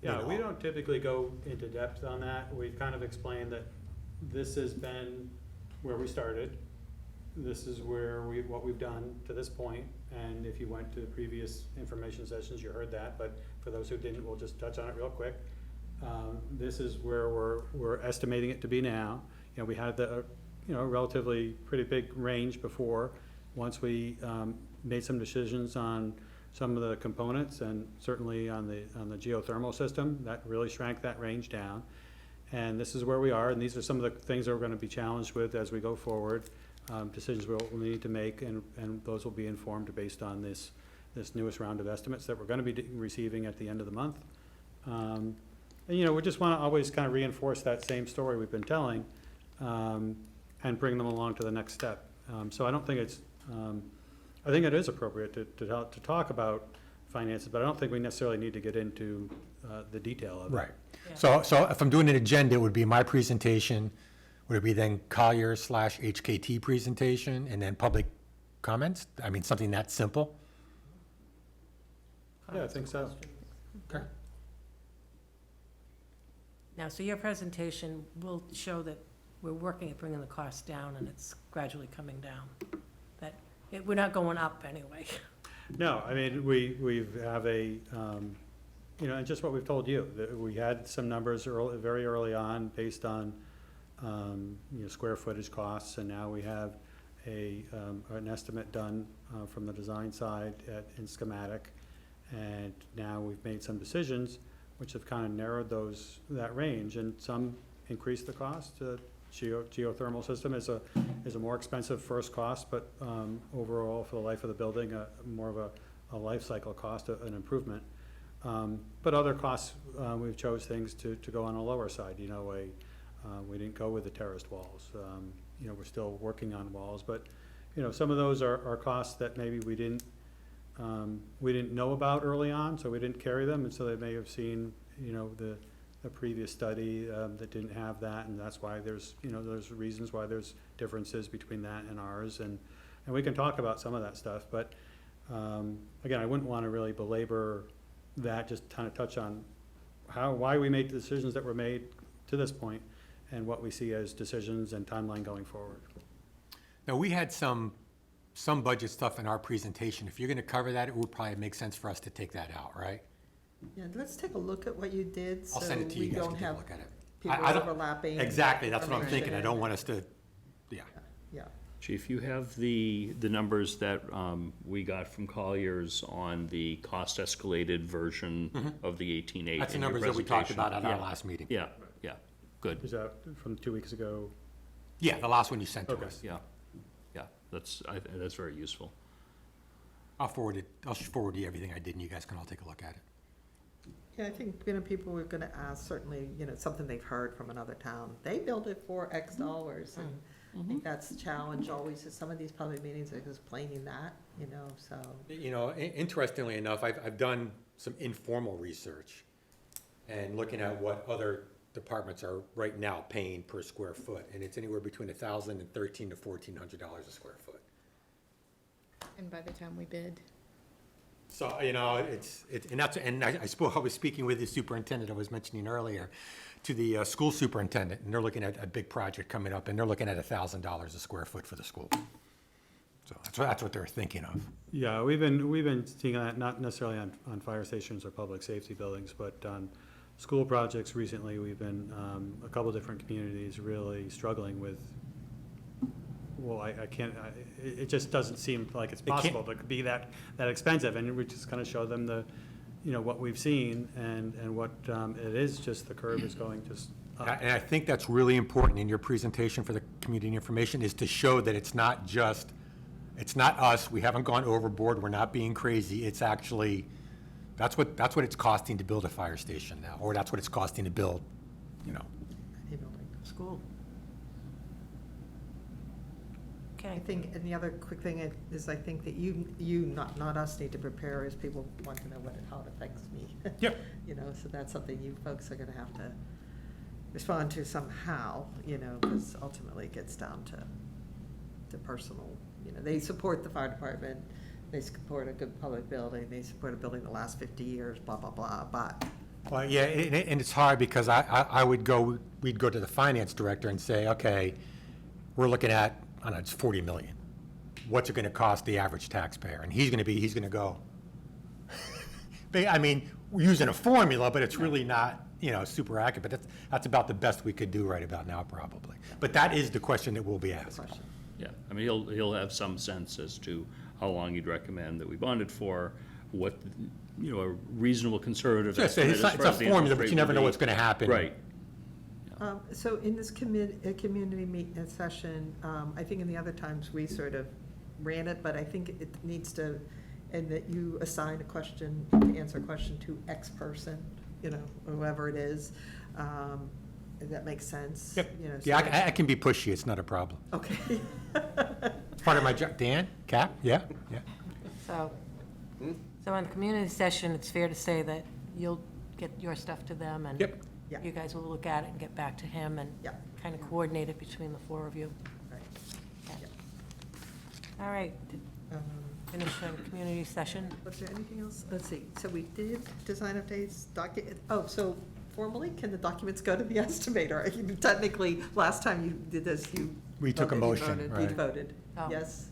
Yeah, we don't typically go into depth on that. We've kind of explained that this has been where we started. This is what we've done to this point, and if you went to previous information sessions, you heard that, but for those who didn't, we'll just touch on it real quick. This is where we're estimating it to be now. We had the, relatively pretty big range before. Once we made some decisions on some of the components, and certainly on the geothermal system, that really shrank that range down. And this is where we are, and these are some of the things that we're gonna be challenged with as we go forward. Decisions we'll need to make, and those will be informed based on this newest round of estimates that we're gonna be receiving at the end of the month. And, we just wanna always kind of reinforce that same story we've been telling, and bring them along to the next step. So I don't think it's, I think it is appropriate to talk about finances, but I don't think we necessarily need to get into the detail of it. right. Yeah. So if I'm doing an agenda, it would be my presentation, would it be then Collier/HKT presentation, and then public comments? I mean, something that simple? Yeah, I think so. Okay. Now, so your presentation will show that we're working at bringing the costs down, and it's gradually coming down. That, we're not going up anyway. No, I mean, we have a, and just what we've told you, that we had some numbers very early on based on, square footage costs, and now we have an estimate done from the design side in schematic. And now we've made some decisions which have kind of narrowed that range, and some increased the cost. Geothermal system is a more expensive first cost, but overall, for the life of the building, more of a life cycle cost, an improvement. But other costs, we've chose things to go on a lower side. We didn't go with the terraced walls. We're still working on walls, but some of those are costs that maybe we didn't know about early on, so we didn't carry them, and so they may have seen the previous study that didn't have that, and that's why there's reasons why there's differences between that and ours, and we can talk about some of that stuff, but again, I wouldn't want to really belabor that, just kind of touch on why we made the decisions that were made to this point, and what we see as decisions and timeline going forward. Now, we had some budget stuff in our presentation. If you're gonna cover that, it would probably make sense for us to take that out, right? Yeah, let's take a look at what you did, I'll so send it to you, we you guys don't can take a have look at it. people I don't- overlapping. Exactly, that's what I'm information. thinking. I don't want us to, yeah. Yeah, Chief, you have the numbers that we got from Colliers on the cost escalated version of the 18.8 That's the in your numbers that we talked presentation. about at our Yeah. last meeting. Yeah, yeah. good. Is that from 2 weeks ago? Yeah, the last one you sent to Okay. us. Yeah, yeah, that's very useful. I'll forward you everything I did, and you guys can all take a look at it. Yeah, I think, people were gonna ask, certainly, something they've heard from another town. They built it for X dollars, and I think that's the challenge always, is some of these public meetings are explaining that, so. Interestingly enough, I've done some informal research and looking at what other departments are right now paying per square foot, and it's anywhere between $1,000 and $1,300 to $1,400 a square foot. And by the time we bid. So, and I suppose I was speaking with the superintendent I was mentioning earlier, to the school superintendent, and they're looking at a big project coming up, and they're looking at $1,000 a square foot for the school. So that's what they're thinking of. Yeah, we've been seeing that, not necessarily on fire stations or public safety buildings, but on school projects recently. We've been, a couple different communities really struggling with, well, I can't, it just doesn't seem like it's possible to be that expensive, and we just kind of show them what we've seen, and what it is, just the curve is going just up. And I think that's really important in your presentation for the community information, is to show that it's not us, we haven't gone overboard, we're not being crazy, it's actually, that's what it's costing to build a fire station now, or that's what it's costing to build, Any building. School. I Okay. think, and the other quick thing is, I think that you, not us, need to prepare, as people want to know how it affects me. Yep. So that's something you folks are gonna have to respond to somehow, because ultimately it gets down to personal, they support the fire department, they support a good public building, they support a building that lasts 50 years, blah, blah, blah, but. Well, yeah, and it's hard, because we'd go to the finance director and say, okay, we're looking at, I don't know, it's $40 million. What's it gonna cost the average taxpayer? And he's gonna go, I mean, we're using a formula, but it's really not, super accurate, but that's about the best we could do right about now, probably. But that is the question that will be asked. Question. Yeah, I mean, he'll have some sense as to how long you'd recommend that we bond it for, what, a reasonable conservative Yes, estimate it's as a far as the formula, interest but rate you never will know be. what's gonna happen. Right. So in this community meeting session, I think in the other times we sort of ran it, but I think it needs to, and that you assign a question, to answer a question to X person, whoever it is. If that makes sense. Yep. So Yeah, that- I can be pushy, it's not a problem. Okay. It's part of my job. Dan, Cap, yeah. So on the community session, it's fair to say that you'll get your stuff to them, and Yep. Yeah. you guys will look at it and get back to him, and Yeah. kind of coordinate it between the four of you. Right. Okay. Yeah. All right, Um, finish on community session. Was there anything else? Let's see, so we did design updates, so formally, can the documents go to the estimator? Technically, last time you did this, We took a voted, you motion, voted, right. You voted, Oh. yes?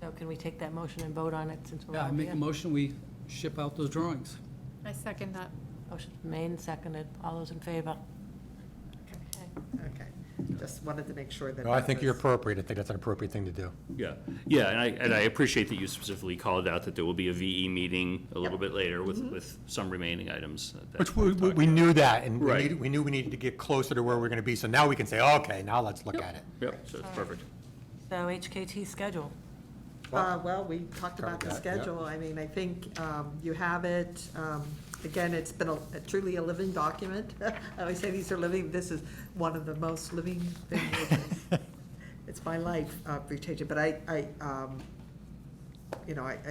So can we take that motion and vote on it, since we're Yeah, all I make here? a motion, we ship out those drawings. I second that. Motion's made and seconded. All those in favor? Okay. Okay, just wanted to make sure that. No, I that think you're was- appropriate, I think that's an appropriate thing to do. Yeah, and I appreciate that you specifically called out that there will be a VE meeting a little bit later with some remaining items. that Which we're we talking knew that, and Right. we knew we needed to get closer to where we're gonna be, so now we can say, okay, now let's look at it. Yep, so it's perfect. So HKT schedule. Well, we talked about the Covered that, yeah. schedule. I mean, I think you have it. Again, it's been truly a living document. I always say these are living, this is one of the most living things. It's my life, Britannia, but I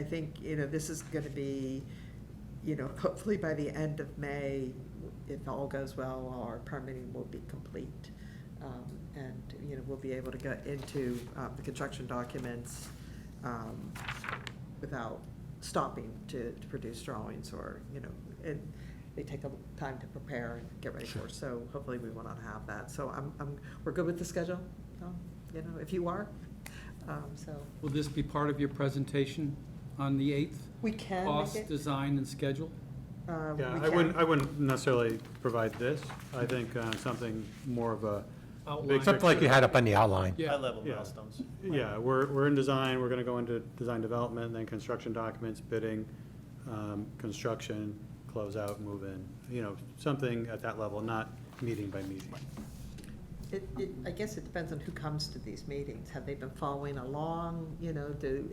think, this is gonna be, hopefully by the end of May, if all goes well, our permitting will be complete. And, we'll be able to get into the construction documents without stopping to produce drawings, or, and they take a time to prepare and get ready for, so hopefully we will not have that. So we're good with the schedule, if you are, so. Will this be part of your presentation on the 8th? We can Cost, make it. design, and schedule? We Yeah, can. I wouldn't necessarily provide this. I think something more of a Outline. big Something like you had up on the outline. Yeah. High-level Yeah. milestones. Yeah, we're in design, we're gonna go into design development, and then construction documents, bidding, construction, close out, move in, something at that level, not meeting by meeting. I guess it depends on who comes to these meetings. Have they been following along,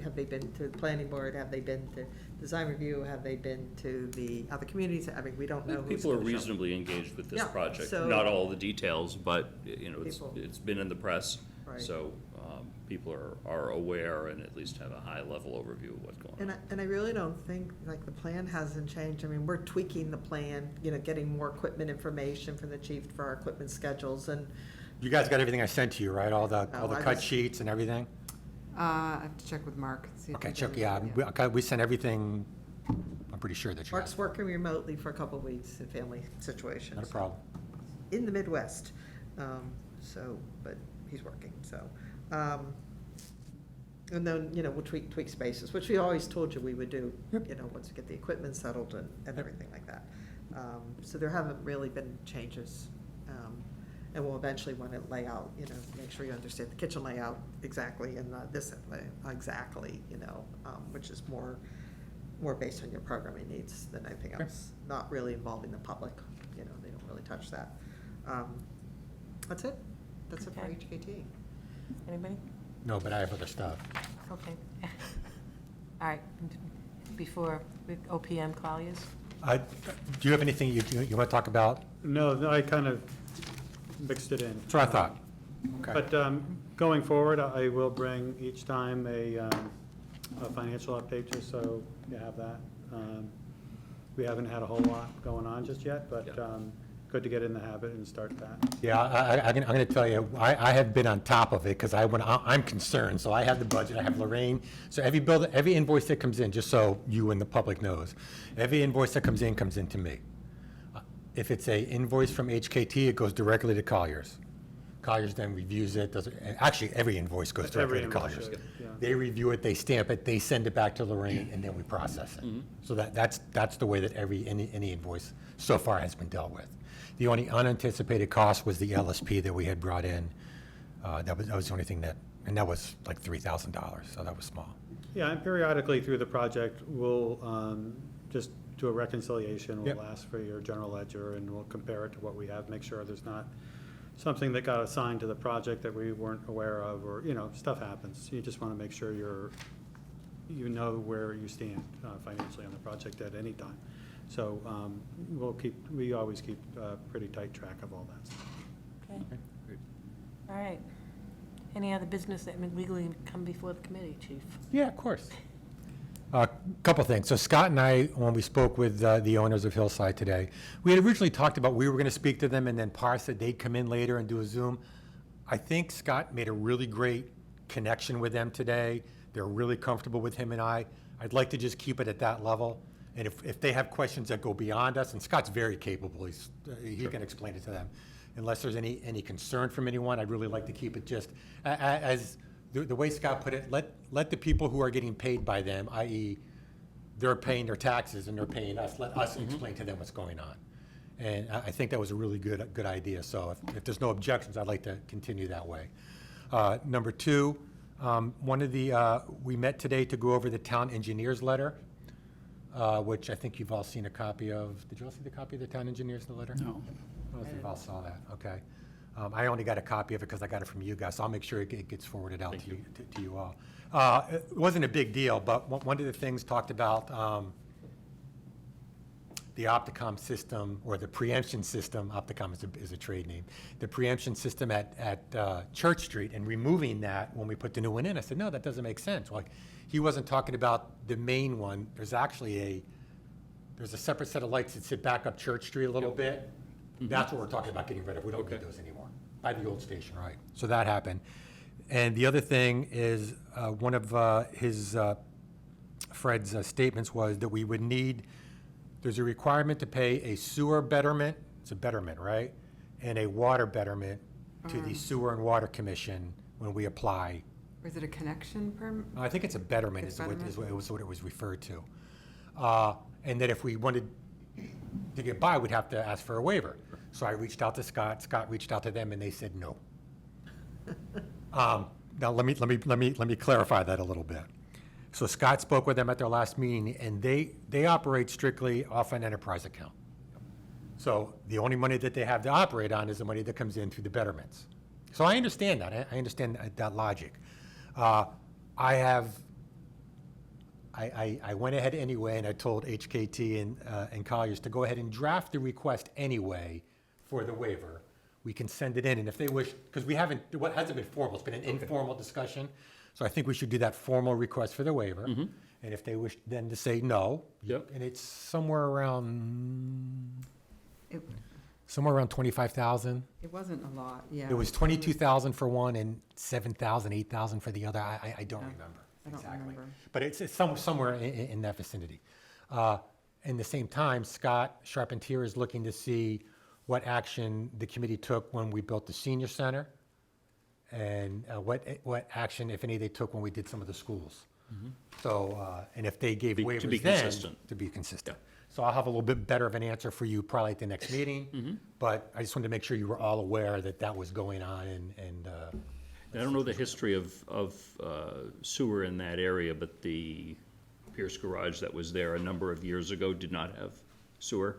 have they been to the planning board? Have they been to design review? Have they been to the other communities? I mean, we don't know who's People are gonna show. reasonably engaged with this Yeah, project. so- Not all the details, but, People- it's been in the press. Right. So, people are aware and at least have a high-level overview of what's going on. And I really don't think, like, the plan hasn't changed. I mean, we're tweaking the plan, getting more equipment information from the chief for our equipment schedules and, You guys got everything I sent to you, right? All the Oh, I cut just- sheets and everything? I have to check with Mark. See if Okay, there's check, any- yeah, okay, we sent everything, I'm pretty sure that you Mark's got. working remotely for a couple of weeks in family situations. Not a problem. In the Midwest, but he's working, so. And then, we'll tweak spaces, which we always told you we would do, once we get the equipment settled and everything like that. So there haven't really been changes. And we'll eventually want to lay out, make sure you understand the kitchen layout exactly and this exactly, which is more based on your programming needs than anything Okay. else. Not really involving the public, they don't really touch that. That's it. That's it for Okay. HKT. Anybody? No, but I have other stuff. Okay. All right, before OPM call yous? Do you have anything you want to talk about? No, I kind of mixed it in. That's what I thought. Okay. But going forward, I will bring each time a financial update, just so you have that. We haven't had a whole lot going on just yet, but Yeah. good to get in the habit and start that. Yeah, I'm going to tell you, I have been on top of it because I'm concerned. So I have the budget, I have Lorraine. So every invoice that comes in, just so you and the public knows, every invoice that comes in to me. If it's a invoice from HKT, it goes directly to Colliers. Colliers then reviews it, actually, every invoice goes directly to Every invoice, Colliers. yeah. They review it, they stamp it, they send it back to Lorraine, and then we process it. So that's the way that any invoice so far has been dealt with. The only unanticipated cost was the LSP that we had brought in. That was the only thing and that was like $3,000, so that was small. Yeah, and periodically through the project, we'll just do a reconciliation. We'll Yep. ask for your general ledger, and we'll compare it to what we have, make sure there's not something that got assigned to the project that we weren't aware of, or, stuff happens. You just want to make sure you know where you stand financially on the project at any time. So we always keep pretty tight track of all that stuff. Okay. All right. Any other business that would legally come before the committee, chief? Yeah, of course. Couple things. So Scott and I, when we spoke with the owners of Hillside today, we had originally talked about we were going to speak to them, and then Par said they'd come in later and do a Zoom. I think Scott made a really great connection with them today. They're really comfortable with him and I. I'd like to just keep it at that level. And if they have questions that go beyond us, and Scott's very capable, he can explain it to them. Unless there's any concern from anyone, I'd really like to keep it just as the way Scott put it, let the people who are getting paid by them, i.e. they're paying their taxes and they're paying us, let us explain to them what's going on. And I think that was a really good idea. So if there's no objections, I'd like to continue that way. Number two, we met today to go over the town engineer's letter, which I think you've all seen a copy of. Did you all see the copy of the town engineer's letter? No. I don't know if you've all saw that, okay. I only got a copy of it because I got it from you guys, so I'll make sure it gets forwarded out to you all. It wasn't a big deal, but one of the things talked about the Opticom system, or the preemption system, Opticom is a trade name, the preemption system at Church Street, and removing that when we put the new one in. I said, no, that doesn't make sense. Like, he wasn't talking about the main one. There's actually there's a separate set of lights that sit back up Church Street a little bit. That's what we're talking about getting rid of. We don't need those anymore. By the old station, right? So that happened. And the other thing is, one of Fred's statements was that we would need, there's a requirement to pay a sewer betterment, it's a betterment, right? And a water betterment to the Sewer and Water Commission when we apply. Or is it a connection permit? I think it's a betterment It's is what betterment? it was referred to. And that if we wanted to get by, we'd have to ask for a waiver. So I reached out to Scott reached out to them, and they said no. Now, let me clarify that a little bit. So Scott spoke with them at their last meeting, and they operate strictly off an enterprise account. So the only money that they have to operate on is the money that comes in through the betterments. So I understand that. I understand that logic. I went ahead anyway, and I told HKT and Colliers to go ahead and draft the request anyway for the waiver. We can send it in, and if they wish, because we haven't, what hasn't been formal, it's been an informal discussion. So I think we should do that formal request for the waiver. And if they wish then to say no, Yep. and it's somewhere around It 25,000. it wasn't a lot, yeah. It was 22,000 for one and 7,000, 8,000 for the other. I don't Yeah. remember I don't exactly. remember. But it's somewhere in that vicinity. In the same time, Scott Charpentier is looking to see what action the committee took when we built the senior center, and what action, if any, they took when we did some of the schools. So, and if they gave To waivers be then. consistent. To be consistent. So I'll have a little bit better of an answer for you probably at the next meeting. Mm-hmm. But I just wanted to make sure you were all aware that that was going on, and I don't know the history of sewer in that area, but the Pierce Garage that was there a number of years ago did not have sewer?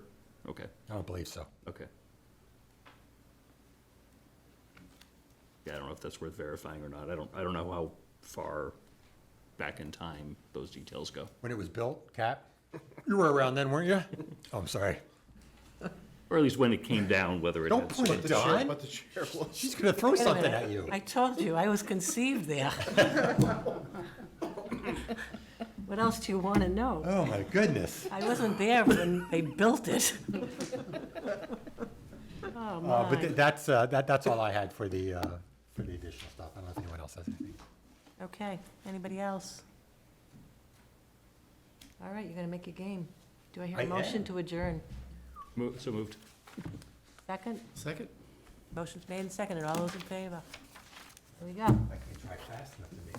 Okay, I don't believe so. okay. Yeah, I don't know if that's worth verifying or not. I don't know how far back in time those details go. When it was built, Cap, you were around then, weren't you? Oh, I'm sorry. Or at least when it came down, whether it Don't had point sewer. at Dawn. But the chair was. She's gonna throw Wait a something minute. at you. I told you, I was conceived there. What else do you want to know? Oh, my goodness. I wasn't there when they built it. Oh, my. But that's all I had for the additional stuff. I don't know if anyone else has anything. Okay, anybody else? All right, you're gonna make a game. Do I hear I a motion am. to adjourn? So moved. Second? Second? Motion's made and seconded. All those in favor? Here we go. I can try fast enough to make